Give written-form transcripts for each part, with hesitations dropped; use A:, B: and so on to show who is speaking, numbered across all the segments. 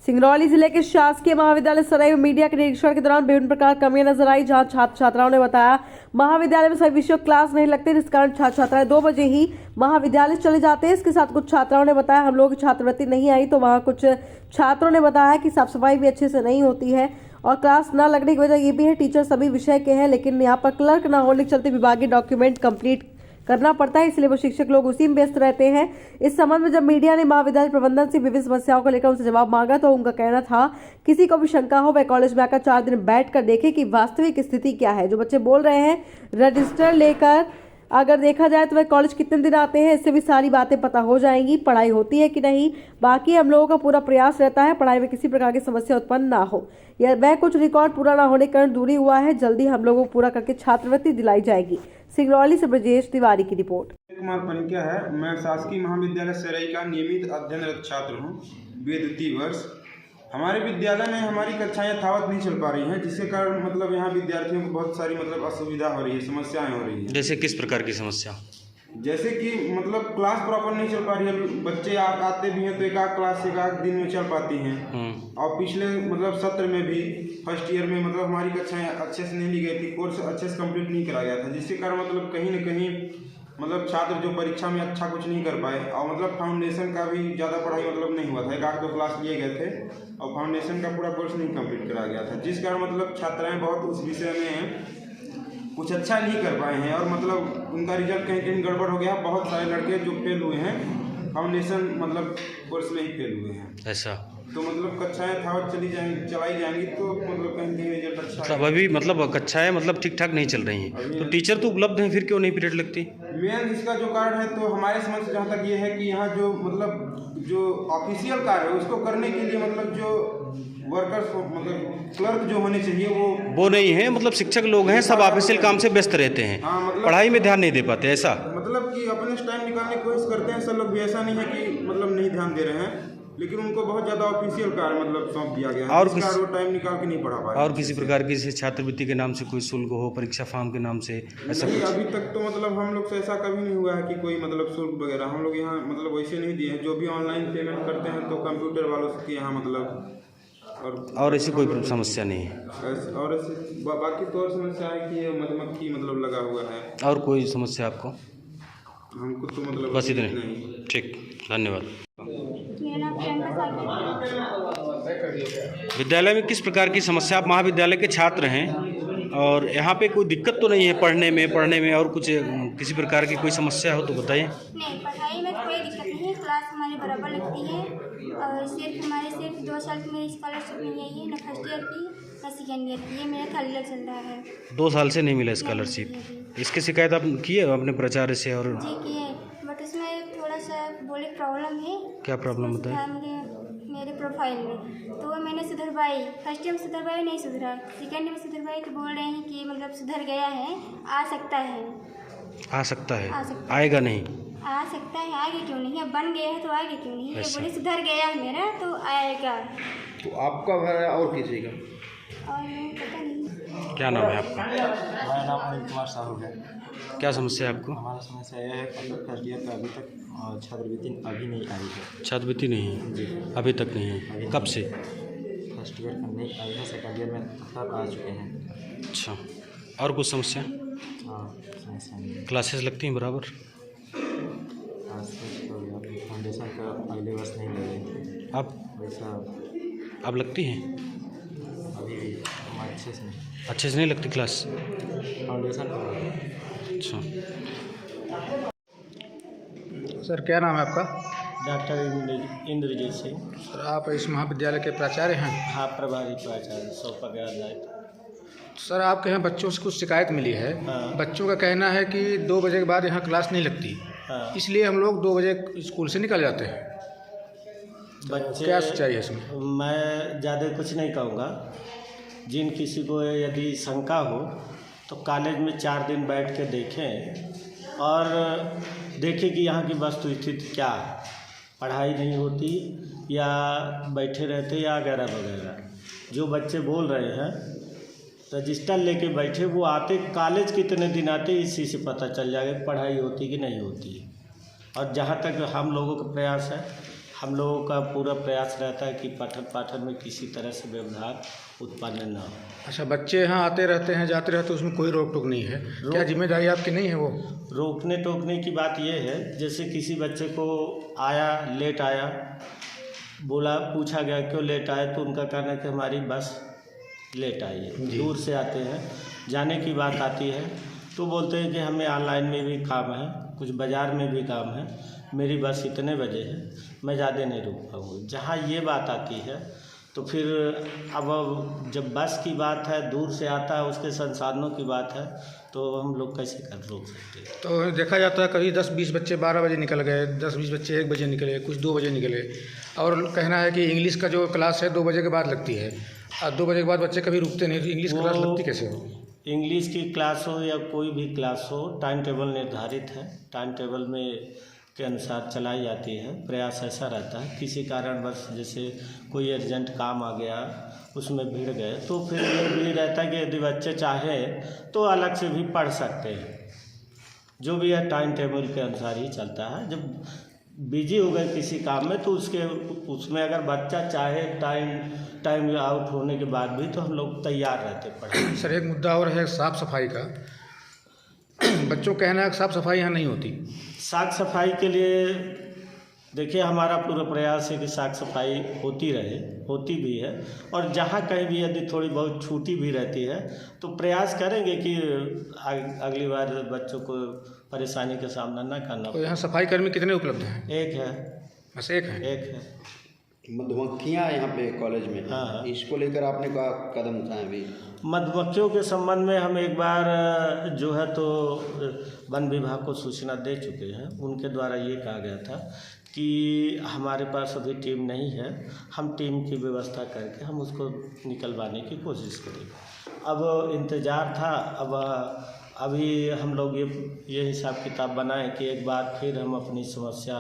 A: सिंगरौली जिले के शासकीय महाविद्यालय सराय में मीडिया के निरीक्षण के दौरान विभिन्न प्रकार कमियां नजर आई, जहां छात्र छात्राओं ने बताया महाविद्यालय में सभी विषयों क्लास नहीं लगते, जिस कारण छात्र छात्राएं 2 बजे ही महाविद्यालय चले जाते हैं। इसके साथ कुछ छात्राओं ने बताया हम लोग की छात्रवृत्ति नहीं आई, तो वहां कुछ छात्रों ने बताया कि साफ सफाई भी अच्छे से नहीं होती है और क्लास न लगने की वजह ये भी है टीचर सभी विषय के हैं, लेकिन यहाँ पर क्लर्क न होने के चलते विभागीय डॉक्यूमेंट कंप्लीट करना पड़ता है, इसलिए वो शिक्षक लोग उसी में व्यस्त रहते हैं। इस संबंध में जब मीडिया ने महाविद्यालय प्रबंधन से विभिन्न समस्याओं को लेकर उनसे जवाब मांगा तो उनका कहना था किसी को भी शंका हो वह कॉलेज में आकर 4 दिन बैठकर देखे कि वास्तविक स्थिति क्या है। जो बच्चे बोल रहे हैं रजिस्टर लेकर अगर देखा जाए तो वह कॉलेज कितने दिन आते हैं, इससे भी सारी बातें पता हो जाएंगी, पढ़ाई होती है कि नहीं। बाकी हम लोगों का पूरा प्रयास रहता है पढ़ाई में किसी प्रकार की समस्या उत्पन्न ना हो। यह वह कुछ रिकॉर्ड पूरा ना होने के कारण दूरी हुआ है, जल्दी हम लोगों को पूरा करके छात्रवृत्ति दिलाई जाएगी। सिंगरौली से ब्रजेश तिवारी की रिपोर्ट।
B: कुमार पनिकिया है। मैं शासकीय महाविद्यालय सराय का नियमित अध्ययनरत छात्र हूँ, द्वितीय वर्ष। हमारे विद्यालय में हमारी कक्षाएं यथावत नहीं चल पा रही हैं, जिसके कारण मतलब यहाँ विद्यार्थियों को बहुत सारी मतलब असुविधा हो रही है, समस्याएं हो रही है।
C: जैसे किस प्रकार की समस्या?
B: जैसे कि मतलब क्लास प्रॉपर नहीं चल पा रही है, बच्चे आते भी हैं तो एक आध क्लास एक आध दिन में चल पाती हैं। और पिछले मतलब सत्र में भी फर्स्ट ईयर में मतलब हमारी कक्षाएं अच्छे से नहीं ली गई थी, कोर्स अच्छे से कंप्लीट नहीं करा गया था, जिसके कारण मतलब कहीं न कहीं मतलब छात्र जो परीक्षा में अच्छा कुछ नहीं कर पाए। और मतलब फाउंडेशन का भी ज़्यादा पढ़ाई मतलब नहीं हुआ था, एक आध 2 क्लास लिए गए थे और फाउंडेशन का पूरा कोर्स नहीं कंप्लीट करा गया था, जिस कारण मतलब छात्राएँ बहुत उस विषय में कुछ अच्छा नहीं कर पाए हैं और मतलब उनका रिजल्ट कहीं कहीं गड़बड़ हो गया। बहुत सारे लड़के जो फेल हुए हैं फाउंडेशन मतलब कोर्स में ही फेल हुए हैं।
C: ऐसा
B: तो मतलब कक्षाएं यथावत चलाई जाएंगी तो मतलब कहीं कहीं रिजल्ट अच्छा।
C: अब अभी मतलब कक्षाएं मतलब ठीक ठाक नहीं चल रही हैं, तो टीचर तो उपलब्ध हैं, फिर क्यों नहीं पीरियड लगती?
B: मेन इसका जो कारण है तो हमारे समझ से जहाँ तक ये है कि यहाँ जो मतलब जो ऑफिशियल कार्य है उसको करने के लिए मतलब जो वर्कर्स मतलब क्लर्क जो होने चाहिए वो
C: नहीं है। मतलब शिक्षक लोग हैं, सब ऑफिशियल काम से व्यस्त रहते हैं।
B: हाँ, मतलब
C: पढ़ाई में ध्यान नहीं दे पाते। ऐसा
B: मतलब कि अपने टाइम निकालने की कोशिश करते हैं सब लोग भी, ऐसा नहीं है कि मतलब नहीं ध्यान दे रहे हैं, लेकिन उनको बहुत ज़्यादा ऑफिशियल कार्य मतलब सौंप दिया गया है और वो टाइम निकाल के नहीं पढ़ा पाए।
C: और किसी प्रकार की छात्रवृत्ति के नाम से कोई शुल्क हो, परीक्षा फॉर्म के नाम से ऐसा
B: नहीं,
C: कुछ?
B: अभी तक तो मतलब हम लोग से ऐसा कभी नहीं हुआ है कि कोई मतलब शुल्क वगैरह हम लोग यहाँ मतलब वैसे नहीं दिए हैं। जो भी ऑनलाइन पेमेंट करते हैं तो कंप्यूटर वालों के यहाँ मतलब
C: और ऐसी कोई समस्या नहीं है।
B: और ऐसे बाकी तो और समस्या है कि मधुमक्खी मतलब लगा हुआ है।
C: और कोई समस्या आपको?
B: हमको तो मतलब
C: बस इतने। ठीक, धन्यवाद। विद्यालय में किस प्रकार की समस्या? आप महाविद्यालय के छात्र हैं और यहाँ पे कोई दिक्कत तो नहीं है पढ़ने में और कुछ किसी प्रकार की कोई समस्या हो तो बताइए।
D: नहीं, पढ़ाई में कोई दिक्कत नहीं है, क्लास हमारी बराबर लगती है और सिर्फ 2 साल की मेरी स्कॉलरशिप नहीं आई है, न फर्स्ट ईयर की न सेकेंड ईयर की। ये मेरा थर्ड ईयर चल रहा है।
C: 2 साल से नहीं मिला स्कॉलरशिप। इसकी शिकायत आप किए अपने प्राचार्य से? और
D: जी किए, बट उसमें थोड़ा सा बोले प्रॉब्लम है।
C: क्या प्रॉब्लम होता है?
D: मेरे प्रोफाइल में तो वो मैंने सुधरवाई, फर्स्ट ईयर में सुधरवाई नहीं सुधरा, सेकेंड में सुधरवाई तो बोल रहे हैं कि मतलब सुधर गया है, आ सकता है।
C: आएगा नहीं?
D: आ सकता है, आगे क्यों नहीं? अब बन गया है तो आगे क्यों नहीं? ये बोले सुधर गया है मेरा तो आएगा।
E: तो आपका है और किसी का?
D: और पता नहीं।
C: क्या नाम है आपका?
F: हमारा नाम अनिल कुमार साहू है।
C: क्या समस्या है आपको?
F: हमारा समस्या यह है कि फर्स्ट ईयर का अभी तक छात्रवृत्ति अभी नहीं आई है।
C: छात्रवृत्ति नहीं है
F: जी,
C: अभी तक नहीं है। कब से?
F: फर्स्ट ईयर का नहीं आई है, सेकेंड ईयर में सब आ चुके हैं।
C: अच्छा, और कुछ समस्या?
F: हाँ, समस्या नहीं।
C: क्लासेस लगती हैं बराबर?
F: क्लासेस तो फाउंडेशन का अगले वर्ष नहीं लगे।
C: अब
F: वैसा
C: अब लगती हैं?
F: अभी भी
C: अच्छे से नहीं लगती क्लास?
F: फाउंडेशन।
C: अच्छा,
E: सर क्या नाम है आपका?
G: डॉक्टर इंद्रजीत सिंह।
E: सर आप इस महाविद्यालय के प्राचार्य हैं?
G: हाँ, प्रभारी प्राचार्य सौपा।
E: सर आपके यहाँ बच्चों से कुछ शिकायत मिली है।
G: हाँ।
E: बच्चों का कहना है कि 2 बजे के बाद यहाँ क्लास नहीं लगती।
G: हाँ।
E: इसलिए हम लोग 2 बजे स्कूल से निकल जाते हैं।
G: बच्चे
E: क्या चाहिए इसमें?
G: मैं ज़्यादा कुछ नहीं कहूँगा। जिन किसी को यदि शंका हो तो कॉलेज में 4 दिन बैठ के देखें और देखें कि यहाँ की वस्तुस्थिति क्या है। पढ़ाई नहीं होती या बैठे रहते या वगैरह वगैरह। जो बच्चे बोल रहे हैं रजिस्टर लेके बैठे, वो आते कॉलेज कितने दिन आते इसी से पता चल जाएगा कि पढ़ाई होती कि नहीं होती है। और जहाँ तक हम लोगों का प्रयास है, हम लोगों का पूरा प्रयास रहता है कि पठन पाठन में किसी तरह से व्यवधान उत्पन्न न हो।
E: अच्छा, बच्चे यहाँ आते रहते हैं जाते रहते हैं, उसमें कोई रोक टोक नहीं है? क्या जिम्मेदारी आपकी नहीं है वो?
G: रोकने टोकने की बात ये है, जैसे किसी बच्चे को आया, लेट आया, बोला, पूछा गया क्यों लेट आए, तो उनका कहना है कि हमारी बस लेट आई है, दूर से आते हैं। जाने की बात आती है तो बोलते हैं कि हमें ऑनलाइन में भी काम है, कुछ बाज़ार में भी काम है, मेरी बस इतने बजे है, मैं ज़्यादा नहीं रुक पाऊँगा। जहाँ ये बात आती है तो फिर अब जब बस की बात है, दूर से आता है, उसके संसाधनों की बात है, तो हम लोग कैसे कर रोक सकते हैं?
E: तो देखा जाता है कभी 10-20 बच्चे 12 बजे निकल गए, 10-20 बच्चे 1 बजे निकले, कुछ 2 बजे निकले, और कहना है कि इंग्लिश का जो क्लास है 2 बजे के बाद लगती है, और 2 बजे के बाद बच्चे कभी रुकते नहीं, तो इंग्लिश क्लास लगती कैसे हो?
G: इंग्लिश की क्लास हो या कोई भी क्लास हो, टाइम टेबल निर्धारित है, टाइम टेबल में के अनुसार चलाई जाती है। प्रयास ऐसा रहता है, किसी कारण बस जैसे कोई अर्जेंट काम आ गया, उसमें भिड़ गए, तो फिर ये भी रहता है कि यदि बच्चे चाहे तो अलग से भी पढ़ सकते हैं। जो भी है टाइम टेबल के अनुसार ही चलता है। जब बिजी हो गए किसी काम में तो उसमें अगर बच्चा चाहे टाइम आउट होने के बाद भी, तो हम लोग तैयार रहते पढ़ने।
E: सर, एक मुद्दा और है साफ़ सफाई का। बच्चों का कहना है कि साफ़ सफाई यहाँ नहीं होती।
G: साफ सफाई के लिए देखिए, हमारा पूरा प्रयास है कि साफ सफाई होती रहे, होती भी है, और जहाँ कहीं भी यदि थोड़ी बहुत छूटी भी रहती है तो प्रयास करेंगे कि अगली बार बच्चों को परेशानी का सामना न करना
E: तो
G: पड़े।
E: यहाँ सफाई कर्मी कितने उपलब्ध हैं?
G: एक है,
E: बस एक है।
G: एक है।
H: मधुमक्खियाँ यहाँ पे कॉलेज में,
G: हाँ।
H: इसको लेकर आपने क्या कदम उठाए अभी?
G: मधुमक्खियों के संबंध में हम एक बार जो है तो वन विभाग को सूचना दे चुके हैं। उनके द्वारा ये कहा गया था कि हमारे पास अभी टीम नहीं है, हम टीम की व्यवस्था करके हम उसको निकलवाने की कोशिश करेंगे। अब इंतज़ार था, अब अभी हम लोग ये हिसाब किताब बनाएं कि एक बार फिर हम अपनी समस्या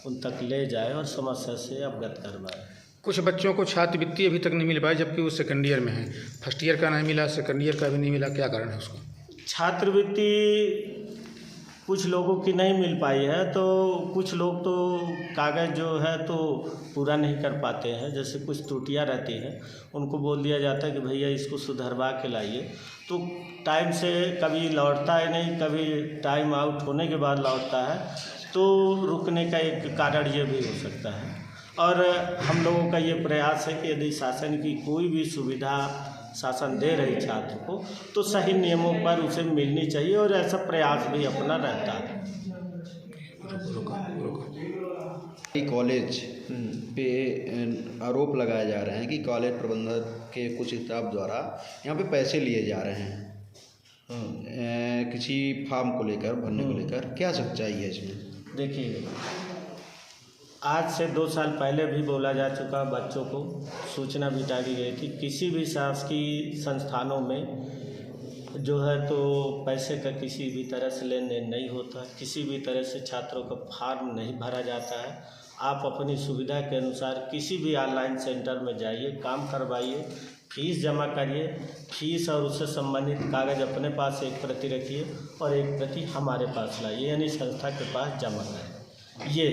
G: उन तक ले जाएं और समस्या से अवगत करवाएं।
E: कुछ बच्चों को छात्रवृत्ति अभी तक नहीं मिल पाई, जबकि वो सेकंड ईयर में है। फर्स्ट ईयर का नहीं मिला, सेकंड ईयर का भी नहीं मिला, क्या कारण है उसको?
G: छात्रवृत्ति कुछ लोगों की नहीं मिल पाई है, तो कुछ लोग तो कागज़ जो है तो पूरा नहीं कर पाते हैं। जैसे कुछ त्रुटियां रहती हैं, उनको बोल दिया जाता है कि भैया इसको सुधरवा के लाइए, तो टाइम से कभी लौटता है नहीं, कभी टाइम आउट होने के बाद लौटता है, तो रुकने का एक कारण ये भी हो सकता है। और हम लोगों का ये प्रयास है कि यदि शासन की कोई भी सुविधा शासन दे रही छात्र को, तो सही नियमों पर उसे मिलनी चाहिए, और ऐसा प्रयास भी अपना रहता है।
H: कॉलेज पे आरोप लगाए जा रहे हैं कि कॉलेज प्रबंधक के कुछ स्टाफ द्वारा यहाँ पे पैसे लिए जा रहे हैं किसी फॉर्म को लेकर, भरने को लेकर, क्या सच्चाई है इसमें?
G: देखिए, आज से 2 साल पहले भी बोला जा चुका, बच्चों को सूचना भी डाली गई थी, किसी भी शासकीय संस्थानों में जो है तो पैसे का किसी भी तरह से लेन देन नहीं होता, किसी भी तरह से छात्रों का फॉर्म नहीं भरा जाता है। आप अपनी सुविधा के अनुसार किसी भी ऑनलाइन सेंटर में जाइए, काम करवाइए, फीस जमा करिए, फीस और उससे संबंधित कागज़ अपने पास एक प्रति रखिए और एक प्रति हमारे पास लाइए, यानी संस्था के पास जमा करें। ये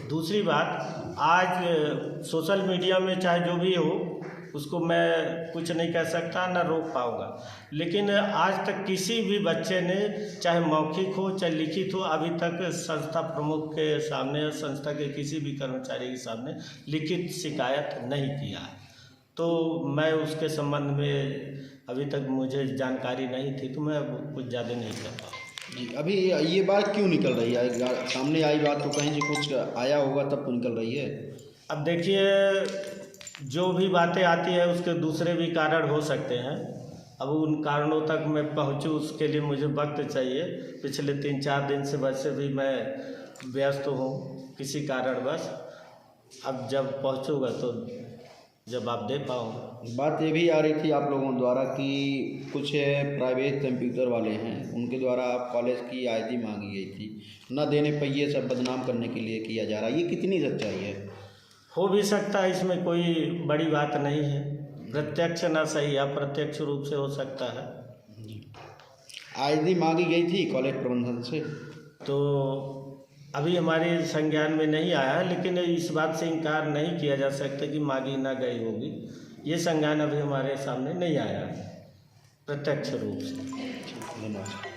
G: दूसरी बात, आज सोशल मीडिया में चाहे जो भी हो, उसको मैं कुछ नहीं कह सकता, ना रोक पाऊँगा, लेकिन आज तक किसी भी बच्चे ने, चाहे मौखिक हो चाहे लिखित हो, अभी तक संस्था प्रमुख के सामने या संस्था के किसी भी कर्मचारी के सामने लिखित शिकायत नहीं किया है। तो मैं उसके संबंध में अभी तक मुझे जानकारी नहीं थी, तो मैं कुछ ज़्यादा नहीं कर पाऊँ।
H: जी, अभी ये बात क्यों निकल रही है? सामने आई बात तो कहीं से कुछ आया होगा तब तो निकल रही है।
G: अब देखिए, जो भी बातें आती है उसके दूसरे भी कारण हो सकते हैं। अब उन कारणों तक मैं पहुंचूं, उसके लिए मुझे वक्त चाहिए। पिछले 3-4 दिन से वैसे भी मैं व्यस्त हूं किसी कारणवश। अब जब पहुंचूंगा तो जवाब दे पाऊँगा।
H: बात ये भी आ रही थी आप लोगों द्वारा कि कुछ प्राइवेट कंप्यूटर वाले हैं, उनके द्वारा आप कॉलेज की आईडी मांगी गई थी, न देने पर ये सब बदनाम करने के लिए किया जा रहा है, ये कितनी सच्चाई है?
G: हो भी सकता है, इसमें कोई बड़ी बात नहीं है। प्रत्यक्ष ना सही, अप्रत्यक्ष रूप से हो सकता है।
H: आईडी मांगी गई थी कॉलेज प्रबंधन से,
G: तो अभी हमारे संज्ञान में नहीं आया, लेकिन इस बात से इनकार नहीं किया जा सकता कि मांगी ना गई होगी। ये संज्ञान अभी हमारे सामने नहीं आया प्रत्यक्ष रूप से।
H: धन्यवाद।